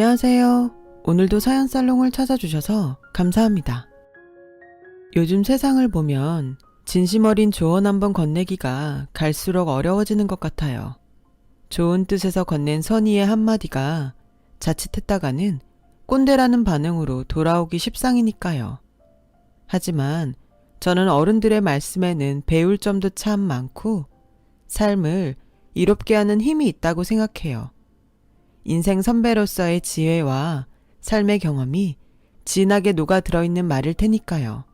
안녕하세요. 오늘도 사연살롱을 찾아주셔서 감사합니다. 요즘 세상을 보면 진심 어린 조언 한번 건네기가 갈수록 어려워지는 것 같아요. 좋은 뜻에서 건넨 선의의 한마디가 자칫했다가는 꼰대라는 반응으로 돌아오기 십상이니까요. 하지만 저는 어른들의 말씀에는 배울 점도 참 많고 삶을 이롭게 하는 힘이 있다고 생각해요. 인생 선배로서의 지혜와 삶의 경험이 진하게 녹아 들어있는 말일 테니까요.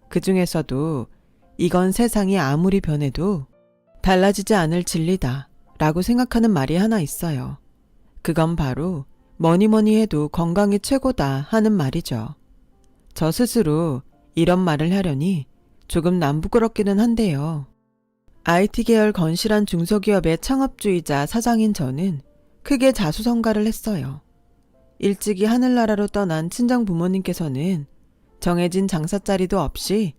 그 중에서도 이건 세상이 아무리 변해도 달라지지 않을 진리다 라고 생각하는 말이 하나 있어요. 그건 바로 뭐니 해도 건강이 최고다 하는 말이죠. 저 스스로 이런 말을 하려니 조금 남부끄럽기는 한데요. IT 계열 건실한 중소기업의 창업주이자 사장인 저는 크게 자수성가를 했어요. 일찍이 하늘나라로 떠난 친정 부모님께서는 정해진 장사자리도 없이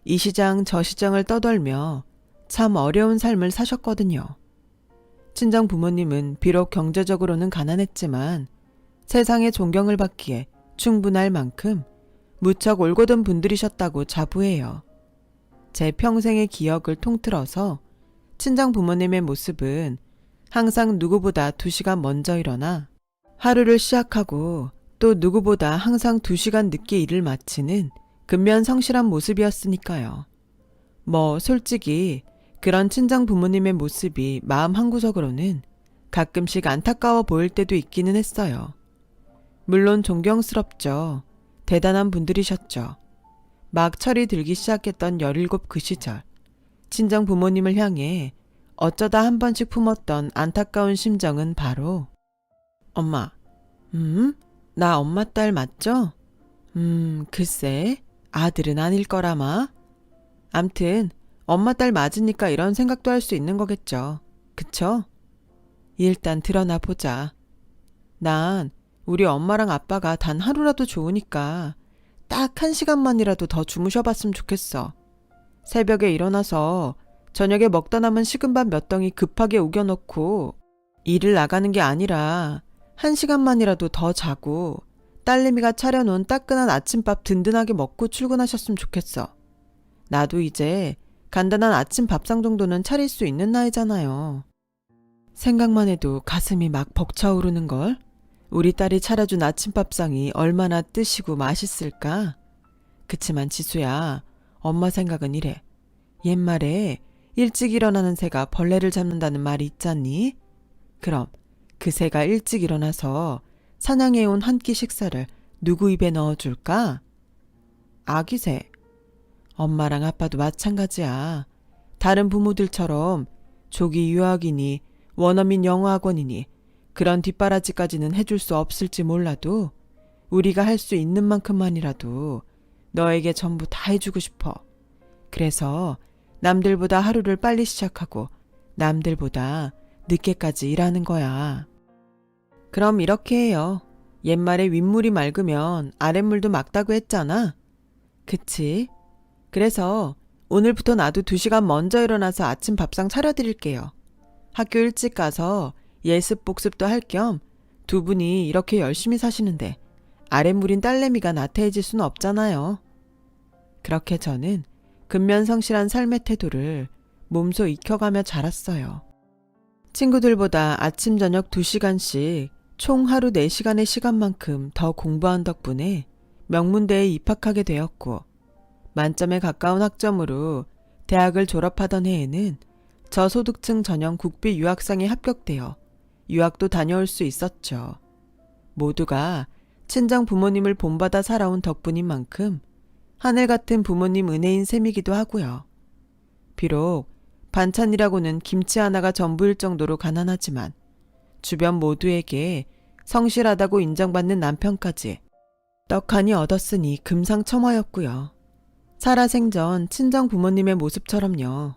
이 시장 저 시장을 떠돌며 참 어려운 삶을 사셨거든요. 친정 부모님은 비록 경제적으로는 가난했지만 세상의 존경을 받기에 충분할 만큼 무척 올곧은 분들이셨다고 자부해요. 제 평생의 기억을 통틀어서 친정 부모님의 모습은 항상 누구보다 2시간 먼저 일어나 하루를 시작하고 또 누구보다 항상 2시간 늦게 일을 마치는 근면성실한 모습이었으니까요. 솔직히 그런 친정 부모님의 모습이 마음 한구석으로는 가끔씩 안타까워 보일 때도 있기는 했어요. 물론 존경스럽죠. 대단한 분들이셨죠. 막 철이 들기 시작했던 17 그 시절, 친정 부모님을 향해 어쩌다 한 번씩 품었던 안타까운 심정은 바로 엄마, 나 엄마 딸 맞죠? 글쎄, 아들은 아닐 거라마. 암튼 엄마 딸 맞으니까 이런 생각도 할 수 있는 거겠죠. 그쵸? 일단 드러나 보자. 난 우리 엄마랑 아빠가 단 하루라도 좋으니까 딱 1시간만이라도 더 주무셔봤으면 좋겠어. 새벽에 일어나서 저녁에 먹다 남은 식은밥 몇 덩이 급하게 우겨놓고 일을 나가는 게 아니라 1시간만이라도 더 자고 딸내미가 차려놓은 따끈한 아침밥 든든하게 먹고 출근하셨으면 좋겠어. 나도 이제 간단한 아침 밥상 정도는 차릴 수 있는 나이잖아요. 생각만 해도 가슴이 막 벅차오르는걸. 우리 딸이 차려준 아침밥상이 얼마나 뜨시고 맛있을까? 그치만 지수야, 엄마 생각은 이래. 옛말에 일찍 일어나는 새가 벌레를 잡는다는 말이 있잖니? 그럼 그 새가 일찍 일어나서 사냥해온 한 끼 식사를 누구 입에 넣어줄까? 아기 새. 엄마랑 아빠도 마찬가지야. 다른 부모들처럼 조기 유학이니 원어민 영어학원이니 그런 뒷바라지까지는 해줄 수 없을지 몰라도 우리가 할 수 있는 만큼만이라도 너에게 전부 다 해주고 싶어. 그래서 남들보다 하루를 빨리 시작하고 남들보다 늦게까지 일하는 거야. 그럼 이렇게 해요. 옛말에 윗물이 맑으면 아랫물도 맑다고 했잖아. 그치? 그래서 오늘부터 나도 2시간 먼저 일어나서 아침 밥상 차려드릴게요. 학교 일찍 가서 예습 복습도 할 겸 두 분이 이렇게 열심히 사시는데 아랫물인 딸내미가 나태해질 수는 없잖아요. 그렇게 저는 근면성실한 삶의 태도를 몸소 익혀가며 자랐어요. 친구들보다 아침 저녁 2시간씩 총 하루 4시간의 시간만큼 더 공부한 덕분에 명문대에 입학하게 되었고 만점에 가까운 학점으로 대학을 졸업하던 해에는 저소득층 전형 국비 유학생에 합격되어 유학도 다녀올 수 있었죠. 모두가 친정 부모님을 본받아 살아온 덕분인 만큼 하늘 같은 부모님 은혜인 셈이기도 하고요. 비록 반찬이라고는 김치 하나가 전부일 정도로 가난하지만 주변 모두에게 성실하다고 인정받는 남편까지 떡하니 얻었으니 금상첨화였고요. 살아생전 친정 부모님의 모습처럼요.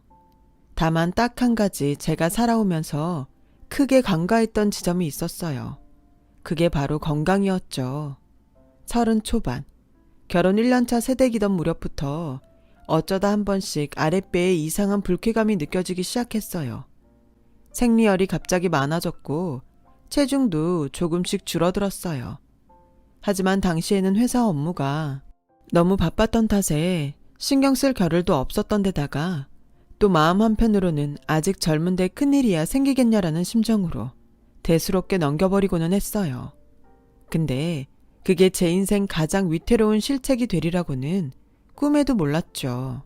다만 딱 한 가지 제가 살아오면서 크게 간과했던 지점이 있었어요. 그게 바로 건강이었죠. 30 초반, 결혼 1년차 새댁이던 무렵부터 어쩌다 한 번씩 아랫배에 이상한 불쾌감이 느껴지기 시작했어요. 생리열이 갑자기 많아졌고 체중도 조금씩 줄어들었어요. 하지만 당시에는 회사 업무가 너무 바빴던 탓에 신경 쓸 겨를도 없었던 데다가 또 마음 한편으로는 아직 젊은데 큰일이야 생기겠냐라는 심정으로 대수롭게 넘겨버리고는 했어요. 근데 그게 제 인생 가장 위태로운 실책이 되리라고는 꿈에도 몰랐죠.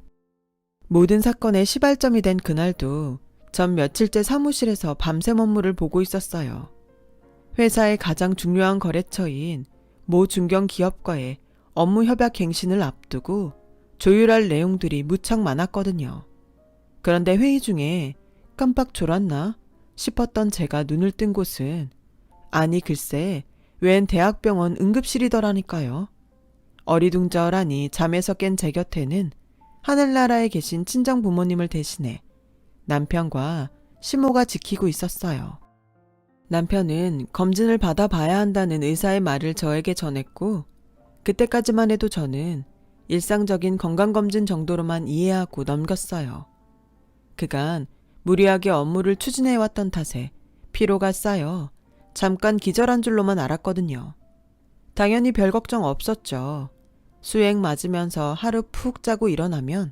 모든 사건의 시발점이 된 그날도 전 며칠째 사무실에서 밤샘 업무를 보고 있었어요. 회사의 가장 중요한 거래처인 모 중견 기업과의 업무 협약 갱신을 앞두고 조율할 내용들이 무척 많았거든요. 그런데 회의 중에 깜빡 졸았나 싶었던 제가 눈을 뜬 곳은 아니 글쎄 웬 대학병원 응급실이더라니까요. 어리둥절하니 잠에서 깬 제 곁에는 하늘나라에 계신 친정 부모님을 대신해 남편과 시모가 지키고 있었어요. 남편은 검진을 받아봐야 한다는 의사의 말을 저에게 전했고 그때까지만 해도 저는 일상적인 건강검진 정도로만 이해하고 넘겼어요. 그간 무리하게 업무를 추진해왔던 탓에 피로가 쌓여 잠깐 기절한 줄로만 알았거든요. 당연히 별 걱정 없었죠. 수행 맞으면서 하루 푹 자고 일어나면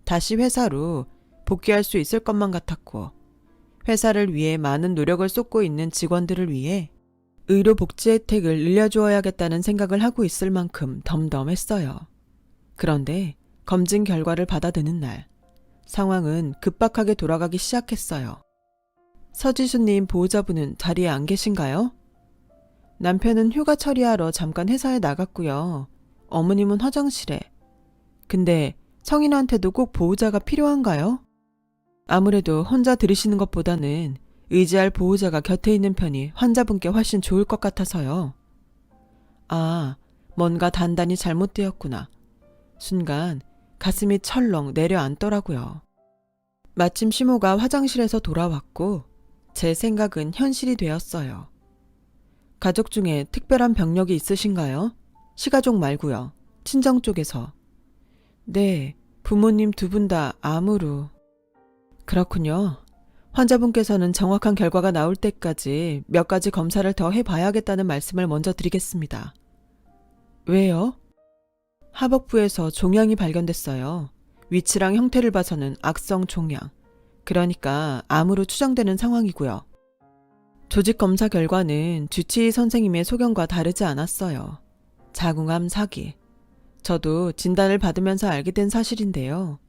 다시 회사로 복귀할 수 있을 것만 같았고 회사를 위해 많은 노력을 쏟고 있는 직원들을 위해 의료복지 혜택을 늘려주어야겠다는 생각을 하고 있을 만큼 덤덤했어요. 그런데 검진 결과를 받아드는 날 상황은 급박하게 돌아가기 시작했어요. 서지수님 보호자분은 자리에 안 계신가요? 남편은 휴가 처리하러 잠깐 회사에 나갔고요. 어머님은 화장실에. 근데 성인한테도 꼭 보호자가 필요한가요? 아무래도 혼자 들으시는 것보다는 의지할 보호자가 곁에 있는 편이 환자분께 훨씬 좋을 것 같아서요. 아, 뭔가 단단히 잘못되었구나. 순간 가슴이 철렁 내려앉더라고요. 마침 시모가 화장실에서 돌아왔고 제 생각은 현실이 되었어요. 가족 중에 특별한 병력이 있으신가요? 시가족 말고요. 친정 쪽에서. 네, 부모님 두 분 다 암으로. 그렇군요. 환자분께서는 정확한 결과가 나올 때까지 몇 가지 검사를 더 해봐야겠다는 말씀을 먼저 드리겠습니다. 왜요? 하복부에서 종양이 발견됐어요. 위치랑 형태를 봐서는 악성 종양. 그러니까 암으로 추정되는 상황이고요. 조직 검사 결과는 주치의 선생님의 소견과 다르지 않았어요. 자궁암 4기. 저도 진단을 받으면서 알게 된 사실인데요.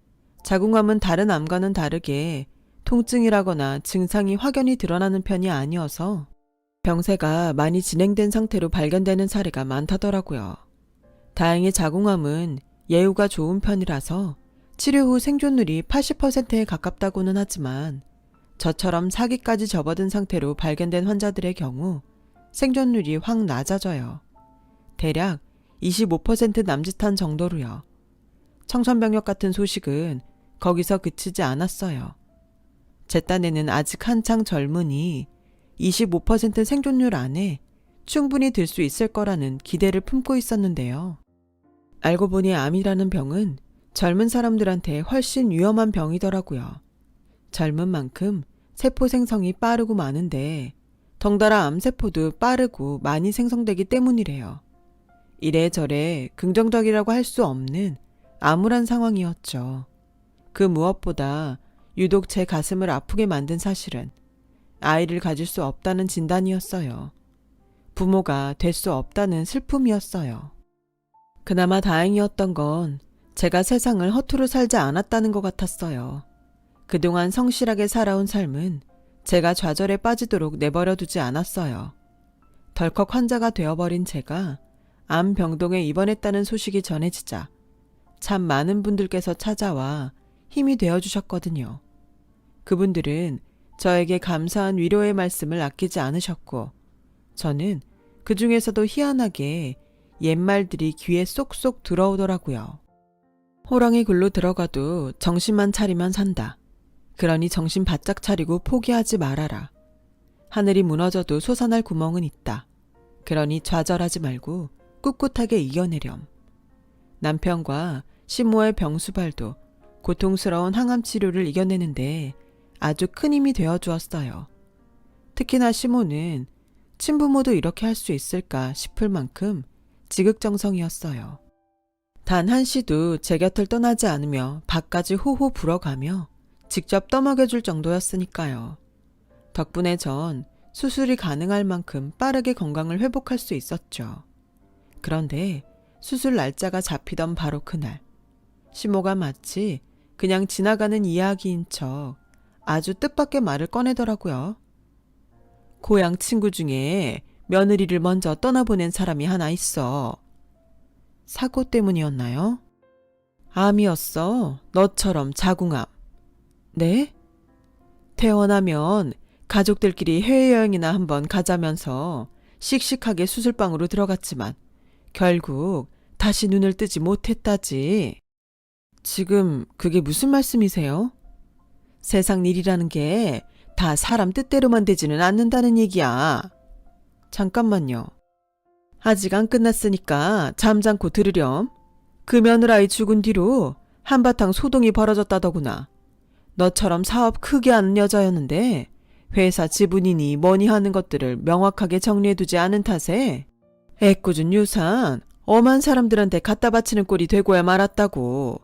자궁암은 다른 암과는 다르게 통증이라거나 증상이 확연히 드러나는 편이 아니어서 병세가 많이 진행된 상태로 발견되는 사례가 많다더라고요. 다행히 자궁암은 예후가 좋은 편이라서 치료 후 생존율이 80%에 가깝다고는 하지만 저처럼 4기까지 접어든 상태로 발견된 환자들의 경우 생존율이 확 낮아져요. 대략 25% 남짓한 정도로요. 청천벽력 같은 소식은 거기서 그치지 않았어요. 제 딴에는 아직 한창 젊으니 25% 생존율 안에 충분히 들 수 있을 거라는 기대를 품고 있었는데요. 알고 보니 암이라는 병은 젊은 사람들한테 훨씬 위험한 병이더라고요. 젊은 만큼 세포 생성이 빠르고 많은데 덩달아 암세포도 빠르고 많이 생성되기 때문이래요. 이래저래 긍정적이라고 할 수 없는 암울한 상황이었죠. 그 무엇보다 유독 제 가슴을 아프게 만든 사실은 아이를 가질 수 없다는 진단이었어요. 부모가 될 수 없다는 슬픔이었어요. 그나마 다행이었던 건 제가 세상을 허투루 살지 않았다는 것 같았어요. 그동안 성실하게 살아온 삶은 제가 좌절에 빠지도록 내버려 두지 않았어요. 덜컥 환자가 되어버린 제가 암 병동에 입원했다는 소식이 전해지자 참 많은 분들께서 찾아와 힘이 되어주셨거든요. 그분들은 저에게 감사한 위로의 말씀을 아끼지 않으셨고 저는 그 중에서도 희한하게 옛말들이 귀에 쏙쏙 들어오더라고요. 호랑이 굴로 들어가도 정신만 차리면 산다. 그러니 정신 바짝 차리고 포기하지 말아라. 하늘이 무너져도 솟아날 구멍은 있다. 그러니 좌절하지 말고 꿋꿋하게 이겨내렴. 남편과 시모의 병수발도 고통스러운 항암 치료를 이겨내는데 아주 큰 힘이 되어 주었어요. 특히나 시모는 친부모도 이렇게 할 수 있을까 싶을 만큼 지극정성이었어요. 단 한시도 제 곁을 떠나지 않으며 밥까지 호호 불어가며 직접 떠먹여줄 정도였으니까요. 덕분에 전 수술이 가능할 만큼 빠르게 건강을 회복할 수 있었죠. 그런데 수술 날짜가 잡히던 바로 그날, 시모가 마치 그냥 지나가는 이야기인 척 아주 뜻밖의 말을 꺼내더라고요. 고향 친구 중에 며느리를 먼저 떠나보낸 사람이 하나 있어. 사고 때문이었나요? 암이었어. 너처럼 자궁암. 네? 태어나면 가족들끼리 해외여행이나 한번 가자면서 씩씩하게 수술방으로 들어갔지만 결국 다시 눈을 뜨지 못했다지. 지금 그게 무슨 말씀이세요? 세상 일이라는 게 다 사람 뜻대로만 되지는 않는다는 얘기야. 잠깐만요. 아직 안 끝났으니까 잠잠고 들으렴. 그 며느라이 죽은 뒤로 한바탕 소동이 벌어졌다더구나. 너처럼 사업 크게 하는 여자였는데 회사 지분이니 뭐니 하는 것들을 명확하게 정리해두지 않은 탓에 애꿎은 유산 엄한 사람들한테 갖다 바치는 꼴이 되고야 말았다고.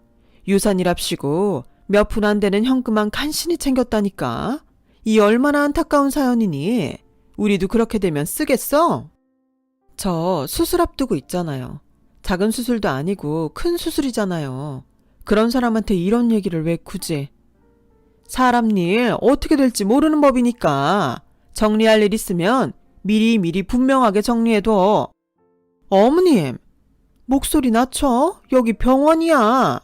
유산이랍시고 몇 푼 안 되는 현금만 간신히 챙겼다니까. 이 얼마나 안타까운 사연이니. 우리도 그렇게 되면 쓰겠어? 저 수술 앞두고 있잖아요. 작은 수술도 아니고 큰 수술이잖아요. 그런 사람한테 이런 얘기를 왜 굳이. 사람 일 어떻게 될지 모르는 법이니까 정리할 일 있으면 미리 분명하게 정리해둬. 어머님, 목소리 낮춰? 여기 병원이야.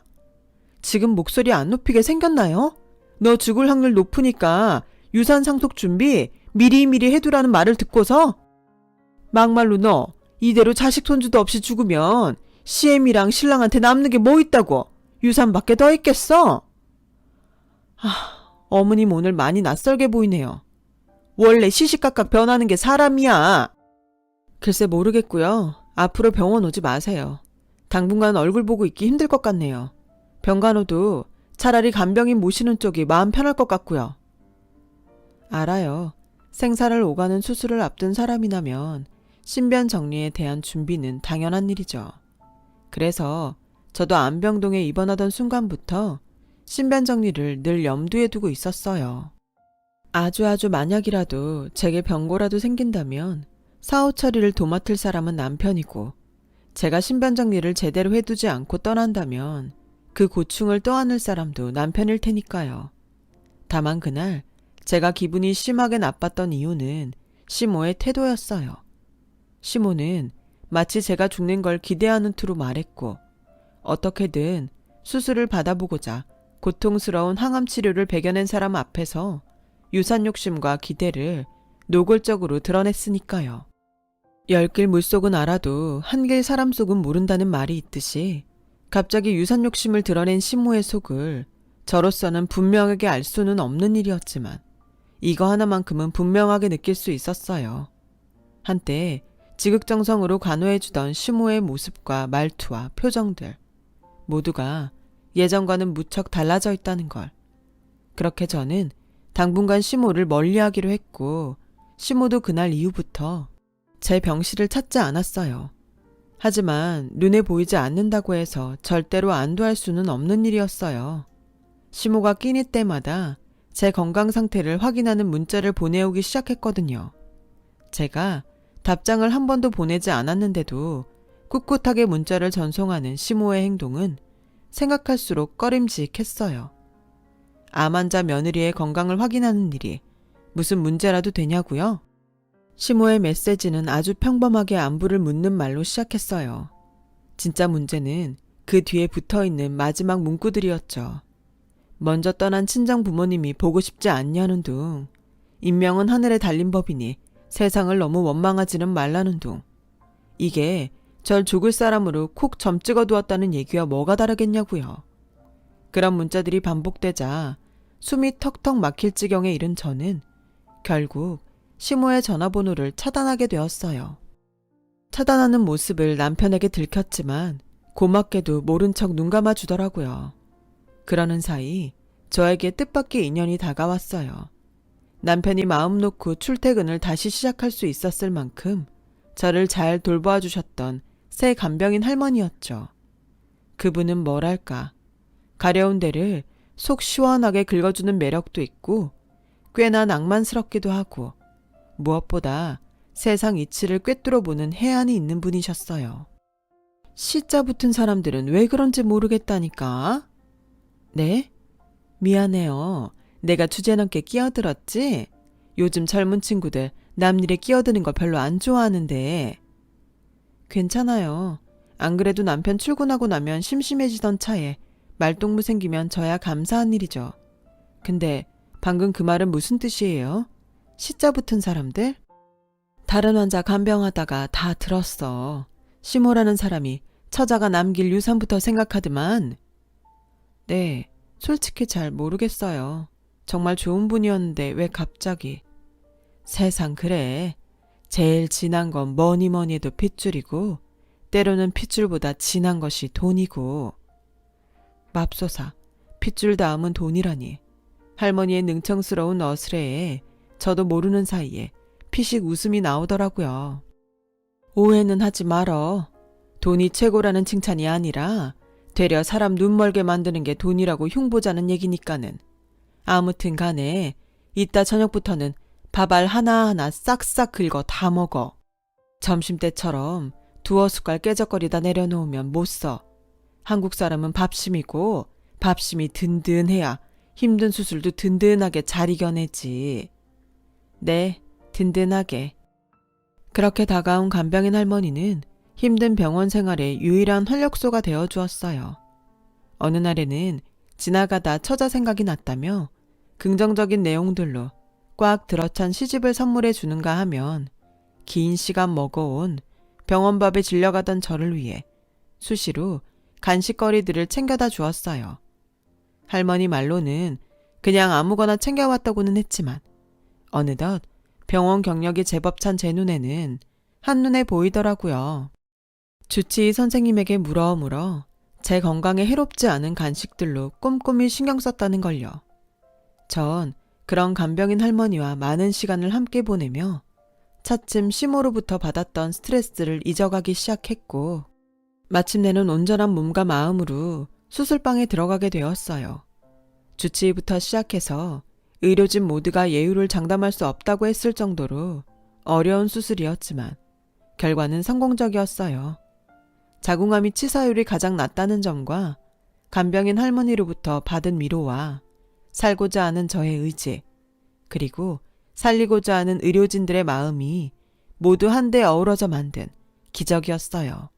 지금 목소리 안 높이게 생겼나요? 너 죽을 확률 높으니까 유산 상속 준비 미리 해두라는 말을 듣고서? 막말로 너 이대로 자식 손주도 없이 죽으면 CM이랑 신랑한테 남는 게 뭐 있다고. 유산밖에 더 있겠어? 어머님 오늘 많이 낯설게 보이네요. 원래 시시각각 변하는 게 사람이야. 글쎄 모르겠고요. 앞으로 병원 오지 마세요. 당분간 얼굴 보고 있기 힘들 것 같네요. 병간호도 차라리 간병인 모시는 쪽이 마음 편할 것 같고요. 알아요. 생사를 오가는 수술을 앞둔 사람이라면 신변 정리에 대한 준비는 당연한 일이죠. 그래서 저도 안병동에 입원하던 순간부터 신변 정리를 늘 염두에 두고 있었어요. 아주 만약이라도 제게 병고라도 생긴다면 사후 처리를 도맡을 사람은 남편이고 제가 신변 정리를 제대로 해두지 않고 떠난다면 그 고충을 떠안을 사람도 남편일 테니까요. 다만 그날 제가 기분이 심하게 나빴던 이유는 시모의 태도였어요. 시모는 마치 제가 죽는 걸 기대하는 투로 말했고 어떻게든 수술을 받아보고자 고통스러운 항암 치료를 배겨낸 사람 앞에서 유산 욕심과 기대를 노골적으로 드러냈으니까요. 열길 물속은 알아도 한길 사람 속은 모른다는 말이 있듯이 갑자기 유산 욕심을 드러낸 시모의 속을 저로서는 분명하게 알 수는 없는 일이었지만 이거 하나만큼은 분명하게 느낄 수 있었어요. 한때 지극정성으로 간호해주던 시모의 모습과 말투와 표정들 모두가 예전과는 무척 달라져 있다는 걸. 그렇게 저는 당분간 시모를 멀리하기로 했고 시모도 그날 이후부터 제 병실을 찾지 않았어요. 하지만 눈에 보이지 않는다고 해서 절대로 안도할 수는 없는 일이었어요. 시모가 끼니 때마다 제 건강 상태를 확인하는 문자를 보내오기 시작했거든요. 제가 답장을 한 번도 보내지 않았는데도 꿋꿋하게 문자를 전송하는 시모의 행동은 생각할수록 꺼림직했어요. 암 환자 며느리의 건강을 확인하는 일이 무슨 문제라도 되냐고요? 시모의 메시지는 아주 평범하게 안부를 묻는 말로 시작했어요. 진짜 문제는 그 뒤에 붙어있는 마지막 문구들이었죠. 먼저 떠난 친정 부모님이 보고 싶지 않냐는 둥, 인명은 하늘에 달린 법이니 세상을 너무 원망하지는 말라는 둥. 이게 절 죽을 사람으로 콕 점 찍어두었다는 얘기와 뭐가 다르겠냐고요. 그런 문자들이 반복되자 숨이 턱턱 막힐 지경에 이른 저는 결국 시모의 전화번호를 차단하게 되었어요. 차단하는 모습을 남편에게 들켰지만 고맙게도 모른 척 눈 감아주더라고요. 그러는 사이 저에게 뜻밖의 인연이 다가왔어요. 남편이 마음 놓고 출퇴근을 다시 시작할 수 있었을 만큼 저를 잘 돌보아 주셨던 새 간병인 할머니였죠. 그분은 뭐랄까, 가려운 데를 속 시원하게 긁어주는 매력도 있고 꽤나 낭만스럽기도 하고 무엇보다 세상 이치를 꿰뚫어보는 해안이 있는 분이셨어요. 시자 붙은 사람들은 왜 그런지 모르겠다니까. 네? 미안해요. 내가 주제넘게 끼어들었지? 요즘 젊은 친구들 남 일에 끼어드는 거 별로 안 좋아하는데. 괜찮아요. 안 그래도 남편 출근하고 나면 심심해지던 차에 말동무 생기면 저야 감사한 일이죠. 근데 방금 그 말은 무슨 뜻이에요? 시자 붙은 사람들? 다른 환자 간병하다가 다 들었어. 시모라는 사람이 처자가 남길 유산부터 생각하더만. 네, 솔직히 잘 모르겠어요. 정말 좋은 분이었는데 왜 갑자기. 세상 그래. 제일 진한 건 뭐니 뭐니 해도 핏줄이고 때로는 핏줄보다 진한 것이 돈이고. 맙소사, 핏줄 다음은 돈이라니. 할머니의 능청스러운 어스레에 저도 모르는 사이에 피식 웃음이 나오더라고요. 오해는 하지 말어. 돈이 최고라는 칭찬이 아니라 되려 사람 눈멀게 만드는 게 돈이라고 흉보자는 얘기니까는. 아무튼 간에 이따 저녁부터는 밥알 하나하나 싹싹 긁어 다 먹어. 점심때처럼 두어 숟갈 깨적거리다 내려놓으면 못 써. 한국 사람은 밥심이고 밥심이 든든해야 힘든 수술도 든든하게 잘 이겨내지. 네, 든든하게. 그렇게 다가온 간병인 할머니는 힘든 병원 생활의 유일한 활력소가 되어 주었어요. 어느 날에는 지나가다 처자 생각이 났다며 긍정적인 내용들로 꽉 들어찬 시집을 선물해 주는가 하면 긴 시간 먹어온 병원밥에 질려가던 저를 위해 수시로 간식거리들을 챙겨다 주었어요. 할머니 말로는 그냥 아무거나 챙겨왔다고는 했지만 어느덧 병원 경력이 제법 찬 제 눈에는 한눈에 보이더라고요. 주치의 선생님에게 물어 제 건강에 해롭지 않은 간식들로 꼼꼼히 신경 썼다는 걸요. 전 그런 간병인 할머니와 많은 시간을 함께 보내며 차츰 시모로부터 받았던 스트레스를 잊어가기 시작했고 마침내는 온전한 몸과 마음으로 수술방에 들어가게 되었어요. 주치의부터 시작해서 의료진 모두가 예우를 장담할 수 없다고 했을 정도로 어려운 수술이었지만 결과는 성공적이었어요. 자궁암이 치사율이 가장 낮다는 점과 간병인 할머니로부터 받은 위로와 살고자 하는 저의 의지, 그리고 살리고자 하는 의료진들의 마음이 모두 한데 어우러져 만든 기적이었어요.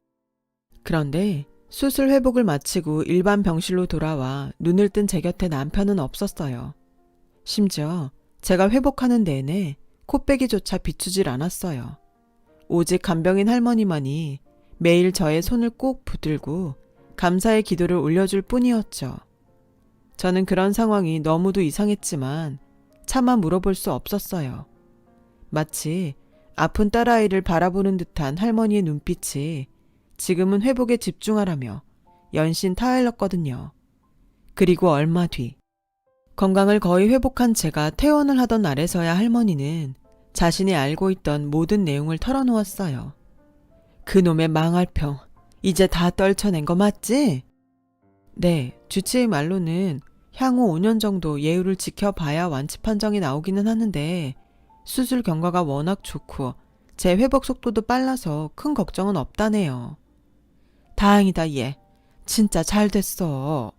그런데 수술 회복을 마치고 일반 병실로 돌아와 눈을 뜬 제 곁에 남편은 없었어요. 심지어 제가 회복하는 내내 코빼기조차 비추질 않았어요. 오직 간병인 할머니만이 매일 저의 손을 꼭 붙들고 감사의 기도를 올려줄 뿐이었죠. 저는 그런 상황이 너무도 이상했지만 차마 물어볼 수 없었어요. 마치 아픈 딸아이를 바라보는 듯한 할머니의 눈빛이 지금은 회복에 집중하라며 연신 타일렀거든요. 그리고 얼마 뒤 건강을 거의 회복한 제가 퇴원을 하던 날에서야 할머니는 자신이 알고 있던 모든 내용을 털어놓았어요. 그놈의 망할평, 이제 다 떨쳐낸 거 맞지? 네, 주치의 말로는 향후 5년 정도 예우를 지켜봐야 완치 판정이 나오기는 하는데 수술 경과가 워낙 좋고 제 회복 속도도 빨라서 큰 걱정은 없다네요. 다행이다 얘. 진짜 잘 됐어.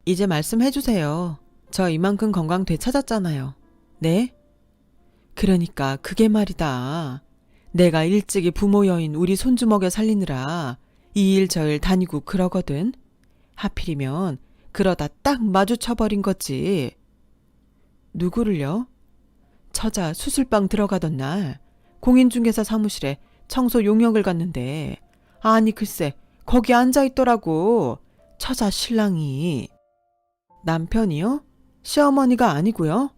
이제 말씀해주세요. 저 이만큼 건강 되찾았잖아요. 네? 그러니까 그게 말이다. 내가 일찍이 부모 여인 우리 손주 먹여 살리느라 이 일 저 일 다니고 그러거든. 하필이면 그러다 딱 마주쳐버린 거지. 누구를요? 처자 수술방 들어가던 날 공인중개사 사무실에 청소 용역을 갔는데 아니 글쎄 거기 앉아있더라고. 처자 신랑이. 남편이요? 시어머니가 아니고요?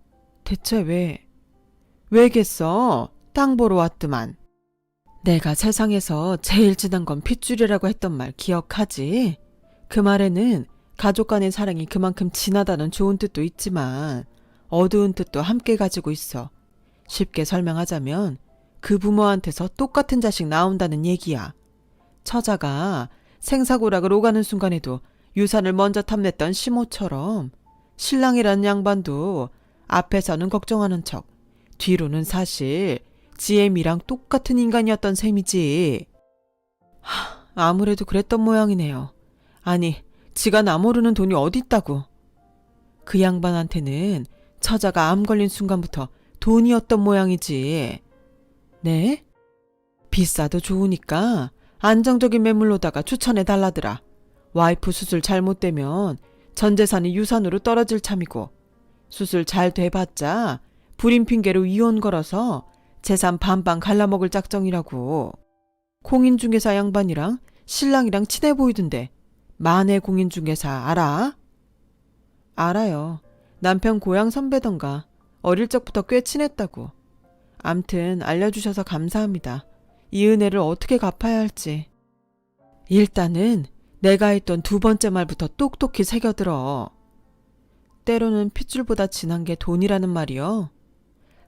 대체 왜겠어? 땅 보러 왔더만. 내가 세상에서 제일 진한 건 핏줄이라고 했던 말 기억하지? 그 말에는 가족 간의 사랑이 그만큼 진하다는 좋은 뜻도 있지만 어두운 뜻도 함께 가지고 있어. 쉽게 설명하자면 그 부모한테서 똑같은 자식 나온다는 얘기야. 처자가 생사고락을 오가는 순간에도 유산을 먼저 탐냈던 시모처럼 신랑이라는 양반도 앞에서는 걱정하는 척, 뒤로는 사실 지혜미랑 똑같은 인간이었던 셈이지. 아무래도 그랬던 모양이네요. 아니, 지가 나 모르는 돈이 어딨다고. 그 양반한테는 처자가 암 걸린 순간부터 돈이었던 모양이지. 네? 비싸도 좋으니까 안정적인 매물로다가 추천해 달라더라. 와이프 수술 잘못되면 전 재산이 유산으로 떨어질 참이고, 수술 잘 돼봤자 불임 핑계로 이혼 걸어서 재산 반반 갈라먹을 작정이라고. 공인중개사 양반이랑 신랑이랑 친해 보이던데 만해 공인중개사 알아? 알아요. 남편 고향 선배던가. 어릴 적부터 꽤 친했다고. 암튼 알려주셔서 감사합니다. 이 은혜를 어떻게 갚아야 할지. 일단은 내가 했던 두 번째 말부터 똑똑히 새겨들어. 때로는 핏줄보다 진한 게 돈이라는 말이요.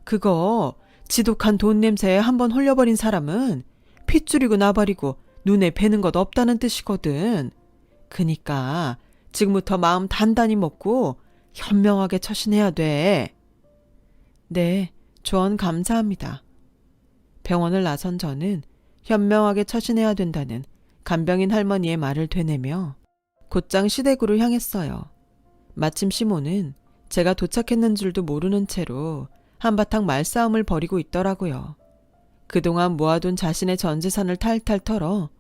그거 지독한 돈 냄새에 한번 홀려버린 사람은 핏줄이고 나발이고 눈에 뵈는 것 없다는 뜻이거든. 그니까 지금부터 마음 단단히 먹고 현명하게 처신해야 돼. 네, 조언 감사합니다. 병원을 나선 저는 현명하게 처신해야 된다는 간병인 할머니의 말을 되뇌며 곧장 시댁으로 향했어요. 마침 시모는 제가 도착했는 줄도 모르는 채로 한바탕 말싸움을 벌이고 있더라고요. 그동안 모아둔 자신의 전 재산을 탈탈 털어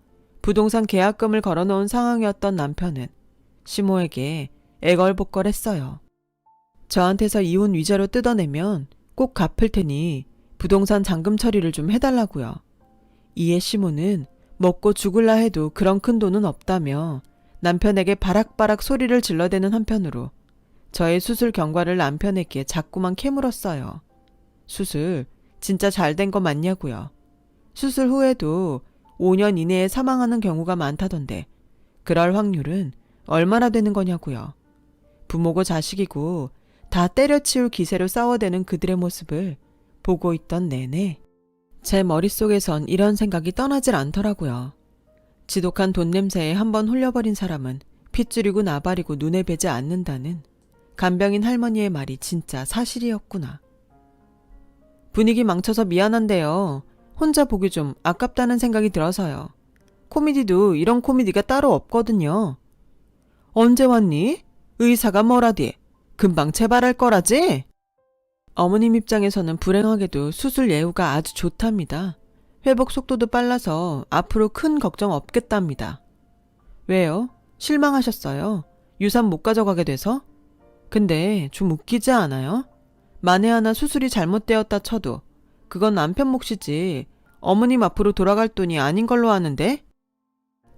부동산 계약금을 걸어놓은 상황이었던 남편은 시모에게 애걸복걸했어요. 저한테서 이혼 위자료 뜯어내면 꼭 갚을 테니 부동산 잔금 처리를 좀 해달라고요. 이에 시모는 먹고 죽을라 해도 그런 큰 돈은 없다며 남편에게 바락바락 소리를 질러대는 한편으로 저의 수술 경과를 남편에게 자꾸만 캐물었어요. 수술 진짜 잘 된 거 맞냐고요. 수술 후에도 5년 이내에 사망하는 경우가 많다던데 그럴 확률은 얼마나 되는 거냐고요. 부모고 자식이고 다 때려치울 기세로 싸워대는 그들의 모습을 보고 있던 내내 제 머릿속에선 이런 생각이 떠나질 않더라고요. 지독한 돈 냄새에 한번 홀려버린 사람은 핏줄이고 나발이고 눈에 뵈지 않는다는 간병인 할머니의 말이 진짜 사실이었구나. 분위기 망쳐서 미안한데요. 혼자 보기 좀 아깝다는 생각이 들어서요. 코미디도 이런 코미디가 따로 없거든요. 언제 왔니? 의사가 뭐라디? 금방 재발할 거라지? 어머님 입장에서는 불행하게도 수술 예후가 아주 좋답니다. 회복 속도도 빨라서 앞으로 큰 걱정 없겠답니다. 왜요? 실망하셨어요? 유산 못 가져가게 돼서? 근데 좀 웃기지 않아요? 만에 하나 수술이 잘못되었다 쳐도 그건 남편 몫이지 어머님 앞으로 돌아갈 돈이 아닌 걸로 아는데?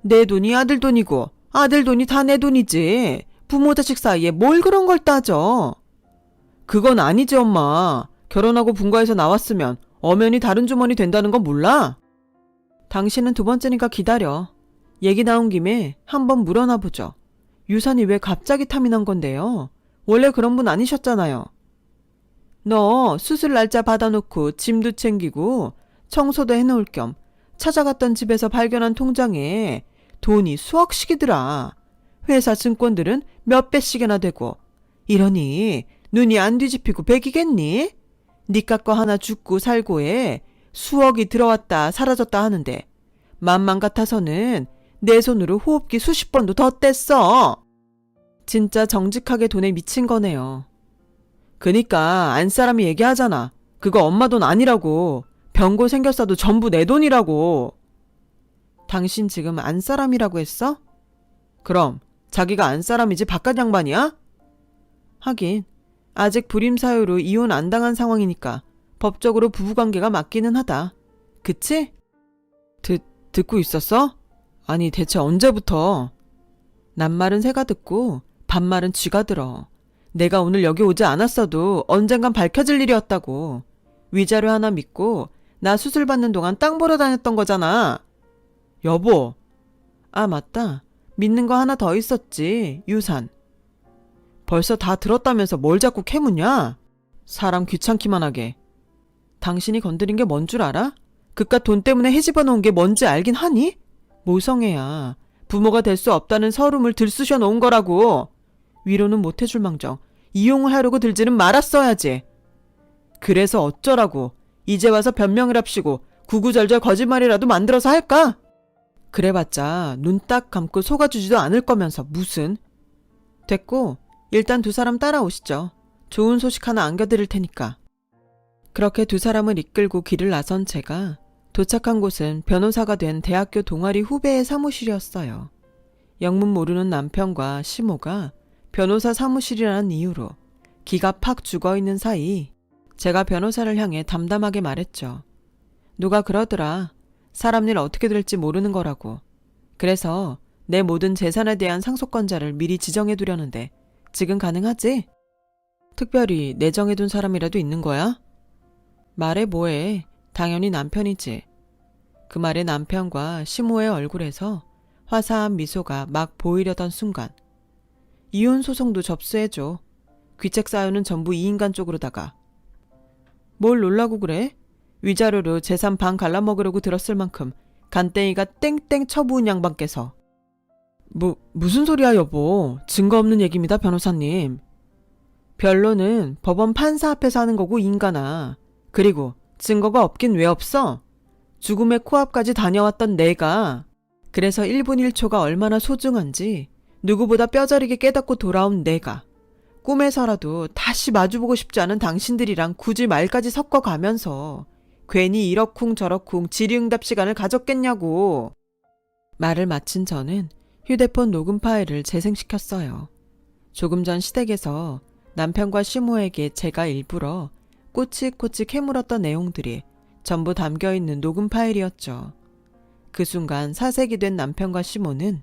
내 돈이 아들 돈이고 아들 돈이 다 내 돈이지. 부모 자식 사이에 뭘 그런 걸 따져. 그건 아니지 엄마. 결혼하고 분가해서 나왔으면 엄연히 다른 주머니 된다는 건 몰라? 당신은 두 번째니까 기다려. 얘기 나온 김에 한번 물어나 보죠. 유산이 왜 갑자기 탐이 난 건데요? 원래 그런 분 아니셨잖아요. 너 수술 날짜 받아놓고 짐도 챙기고 청소도 해놓을 겸 찾아갔던 집에서 발견한 통장에 돈이 수억씩이더라. 회사 증권들은 몇 배씩이나 되고. 이러니 눈이 안 뒤집히고 백이겠니? 니까 거 하나 죽고 살고에 수억이 들어왔다 사라졌다 하는데 맘만 같아서는 내 손으로 호흡기 수십 번도 더 뗐어. 진짜 정직하게 돈에 미친 거네요. 그니까 안사람이 얘기하잖아. 그거 엄마 돈 아니라고. 병고 생겼어도 전부 내 돈이라고. 당신 지금 안사람이라고 했어? 그럼 자기가 안사람이지 바깥 양반이야? 하긴 아직 불임 사유로 이혼 안 당한 상황이니까 법적으로 부부관계가 맞기는 하다. 그치? 듣고 있었어? 아니 대체 언제부터? 낱말은 새가 듣고 반말은 쥐가 들어. 내가 오늘 여기 오지 않았어도 언젠간 밝혀질 일이었다고. 위자료 하나 믿고 나 수술 받는 동안 땅 보러 다녔던 거잖아. 여보. 아 맞다. 믿는 거 하나 더 있었지. 유산. 벌써 다 들었다면서 뭘 자꾸 캐묻냐? 사람 귀찮기만 하게. 당신이 건드린 게 뭔 줄 알아? 그깟 돈 때문에 헤집어 놓은 게 뭔지 알긴 하니? 모성애야. 부모가 될 수 없다는 서름을 들쑤셔 놓은 거라고. 위로는 못 해줄 망정 이용을 하려고 들지는 말았어야지. 그래서 어쩌라고. 이제 와서 변명을 합시고 구구절절 거짓말이라도 만들어서 할까? 그래봤자 눈 딱 감고 속아주지도 않을 거면서 무슨. 됐고 일단 두 사람 따라오시죠. 좋은 소식 하나 안겨드릴 테니까. 그렇게 두 사람을 이끌고 길을 나선 제가 도착한 곳은 변호사가 된 대학교 동아리 후배의 사무실이었어요. 영문 모르는 남편과 시모가 변호사 사무실이라는 이유로 기가 팍 죽어있는 사이 제가 변호사를 향해 담담하게 말했죠. 누가 그러더라. 사람 일 어떻게 될지 모르는 거라고. 그래서 내 모든 재산에 대한 상속권자를 미리 지정해두려는데 지금 가능하지? 특별히 내정해둔 사람이라도 있는 거야? 말해 뭐해. 당연히 남편이지. 그 말에 남편과 시모의 얼굴에서 화사한 미소가 막 보이려던 순간 이혼 소송도 접수해줘. 귀책 사유는 전부 이 인간 쪽으로다가. 뭘 놀라고 그래? 위자료로 재산 반 갈라먹으려고 들었을 만큼 간땡이가 땡땡 쳐부은 양반께서. 무슨 소리야 여보. 증거 없는 얘기입니다 변호사님. 변론은 법원 판사 앞에서 하는 거고 인간아. 그리고 증거가 없긴 왜 없어? 죽음의 코앞까지 다녀왔던 내가. 그래서 1분 1초가 얼마나 소중한지 누구보다 뼈저리게 깨닫고 돌아온 내가 꿈에서라도 다시 마주보고 싶지 않은 당신들이랑 굳이 말까지 섞어가면서 괜히 이러쿵 저러쿵 질의응답 시간을 가졌겠냐고. 말을 마친 저는 휴대폰 녹음 파일을 재생시켰어요. 조금 전 시댁에서 남편과 시모에게 제가 일부러 꼬치꼬치 캐물었던 내용들이 전부 담겨있는 녹음 파일이었죠. 그 순간 사색이 된 남편과 시모는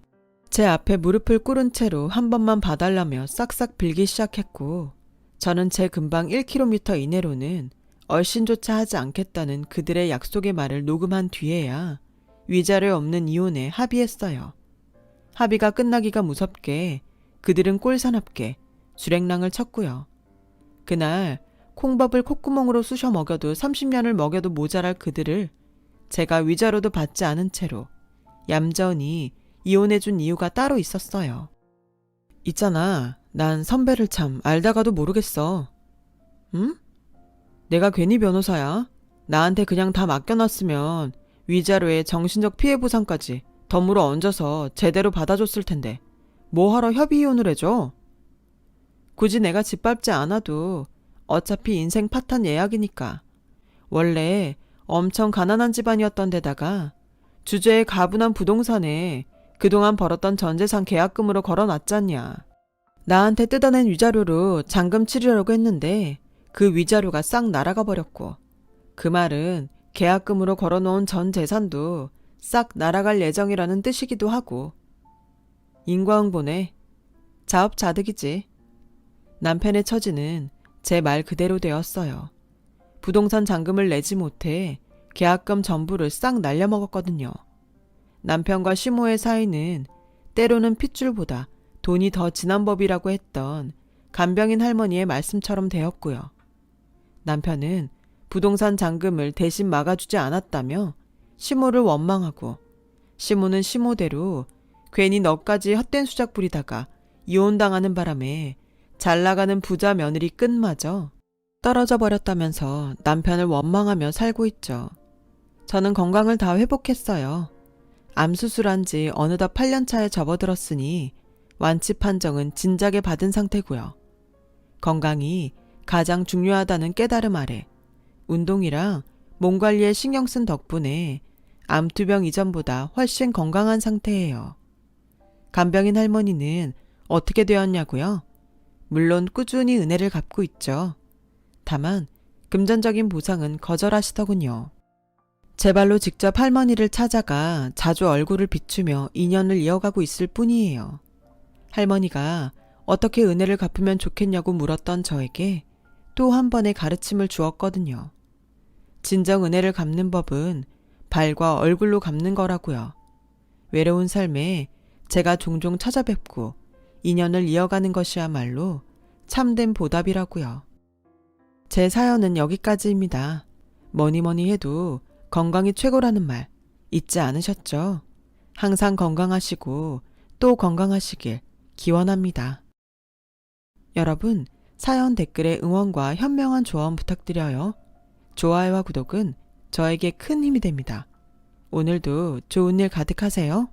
제 앞에 무릎을 꿇은 채로 한 번만 봐달라며 싹싹 빌기 시작했고 저는 제 근방 1km 이내로는 얼씬조차 하지 않겠다는 그들의 약속의 말을 녹음한 뒤에야 위자료 없는 이혼에 합의했어요. 합의가 끝나기가 무섭게 그들은 꼴사납게 주랭랑을 쳤고요. 그날 콩밥을 콧구멍으로 쑤셔 먹여도 30년을 먹여도 모자랄 그들을 제가 위자료도 받지 않은 채로 얌전히 이혼해준 이유가 따로 있었어요. 있잖아, 난 선배를 참 알다가도 모르겠어. 응? 내가 괜히 변호사야? 나한테 그냥 다 맡겨놨으면 위자료에 정신적 피해 보상까지 덤으로 얹어서 제대로 받아줬을 텐데 뭐하러 협의 이혼을 해줘? 굳이 내가 짓밟지 않아도 어차피 인생 파탄 예약이니까. 원래 엄청 가난한 집안이었던 데다가 주제에 가분한 부동산에 그동안 벌었던 전재산 계약금으로 걸어놨잖냐. 나한테 뜯어낸 위자료로 잔금 치르려고 했는데 그 위자료가 싹 날아가 버렸고 그 말은 계약금으로 걸어놓은 전 재산도 싹 날아갈 예정이라는 뜻이기도 하고. 인과응보네. 자업자득이지. 남편의 처지는 제 말 그대로 되었어요. 부동산 잔금을 내지 못해 계약금 전부를 싹 날려먹었거든요. 남편과 시모의 사이는 때로는 핏줄보다 돈이 더 진한 법이라고 했던 간병인 할머니의 말씀처럼 되었고요. 남편은 부동산 잔금을 대신 막아주지 않았다며 시모를 원망하고 시모는 시모대로 괜히 너까지 헛된 수작 부리다가 이혼당하는 바람에 잘나가는 부자 며느리 끝마저 떨어져 버렸다면서 남편을 원망하며 살고 있죠. 저는 건강을 다 회복했어요. 암 수술한 지 어느덧 8년 차에 접어들었으니 완치 판정은 진작에 받은 상태고요. 건강이 가장 중요하다는 깨달음 아래 운동이랑 몸 관리에 신경 쓴 덕분에 암투병 이전보다 훨씬 건강한 상태예요. 간병인 할머니는 어떻게 되었냐고요? 물론 꾸준히 은혜를 갚고 있죠. 다만 금전적인 보상은 거절하시더군요. 제 발로 직접 할머니를 찾아가 자주 얼굴을 비추며 인연을 이어가고 있을 뿐이에요. 할머니가 어떻게 은혜를 갚으면 좋겠냐고 물었던 저에게 또 한 번의 가르침을 주었거든요. 진정 은혜를 갚는 법은 발과 얼굴로 갚는 거라고요. 외로운 삶에 제가 종종 찾아뵙고 인연을 이어가는 것이야말로 참된 보답이라고요. 제 사연은 여기까지입니다. 뭐니 해도 건강이 최고라는 말 잊지 않으셨죠? 항상 건강하시고 또 건강하시길 기원합니다. 여러분, 사연 댓글에 응원과 현명한 조언 부탁드려요. 좋아요와 구독은 저에게 큰 힘이 됩니다. 오늘도 좋은 일 가득하세요.